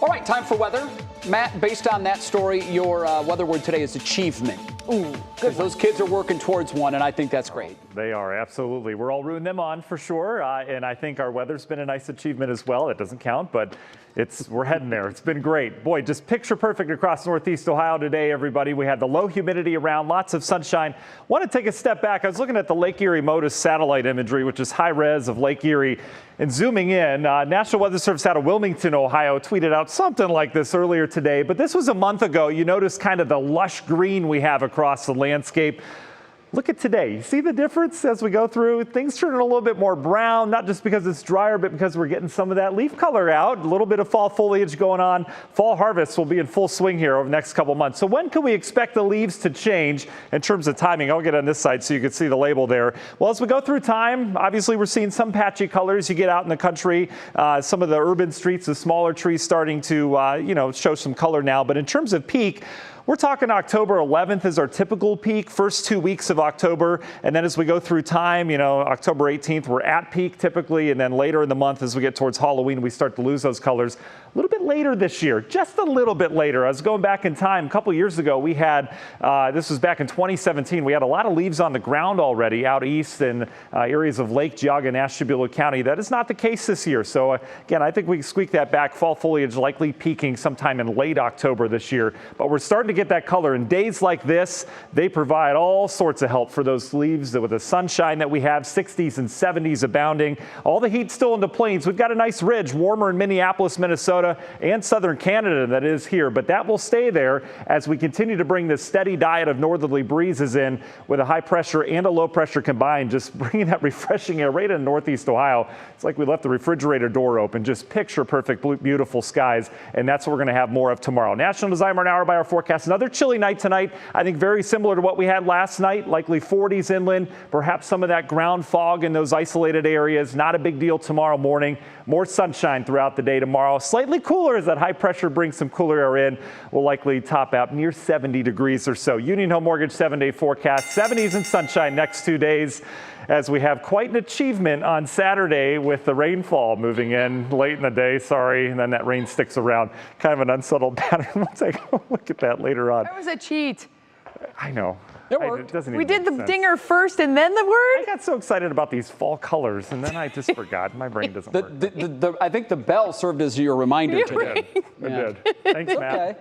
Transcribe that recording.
All right, time for weather. Matt, based on that story, your weather word today is achievement. Ooh, good. Those kids are working towards one, and I think that's great. They are, absolutely. We're all rooting them on for sure, and I think our weather's been a nice achievement as well. It doesn't count, but we're heading there. It's been great. Boy, just picture perfect across Northeast Ohio today, everybody. We had the low humidity around, lots of sunshine. Want to take a step back. I was looking at the Lake Erie MODIS satellite imagery, which is high res of Lake Erie, and zooming in, National Weather Service out of Wilmington, Ohio, tweeted out something like this earlier today, but this was a month ago. You notice kind of the lush green we have across the landscape. Look at today. You see the difference as we go through? Things turning a little bit more brown, not just because it's drier, but because we're getting some of that leaf color out. A little bit of fall foliage going on. Fall harvest will be in full swing here over the next couple months. So when can we expect the leaves to change in terms of timing? I'll get on this side so you can see the label there. Well, as we go through time, obviously we're seeing some patchy colors. You get out in the country, some of the urban streets, the smaller trees starting to, show some color now. But in terms of peak, we're talking October 11th is our typical peak, first 2 weeks of October. And then as we go through time, October 18th, we're at peak typically. And then later in the month, as we get towards Halloween, we start to lose those colors. A little bit later this year, just a little bit later. I was going back in time a couple years ago. We had, this was back in 2017, we had a lot of leaves on the ground already out east in areas of Lake Geauga and Ashtabula County. That is not the case this year. So again, I think we can squeak that back. Fall foliage likely peaking sometime in late October this year. But we're starting to get that color. And days like this, they provide all sorts of help for those leaves with the sunshine that we have, 60s and 70s abounding. All the heat still in the plains. We've got a nice ridge, warmer in Minneapolis, Minnesota, and southern Canada that is here, but that will stay there as we continue to bring this steady diet of northerly breezes in with a high pressure and a low pressure combined, just bringing that refreshing air right in Northeast Ohio. It's like we left the refrigerator door open, just picture perfect, beautiful skies, and that's what we're going to have more of tomorrow. National Design Hour by our forecast. Another chilly night tonight. I think very similar to what we had last night, likely 40s inland, perhaps some of that ground fog in those isolated areas. Not a big deal tomorrow morning. More sunshine throughout the day tomorrow. Slightly cooler as that high pressure brings some cooler air in. Will likely top out near 70 degrees or so. Union Home Mortgage 7-day forecast. 70s and sunshine next 2 days as we have quite an achievement on Saturday with the rainfall moving in late in the day. Sorry, and then that rain sticks around. Kind of an unsettled pattern. We'll take a look at that later on. That was a cheat. I know. It worked. It doesn't We even did the make sense. dinger first and then the word? I got so excited about these fall colors, and then I just forgot. My brain doesn't work. I think the bell served as your reminder today. It did. Thanks, Matt. Okay.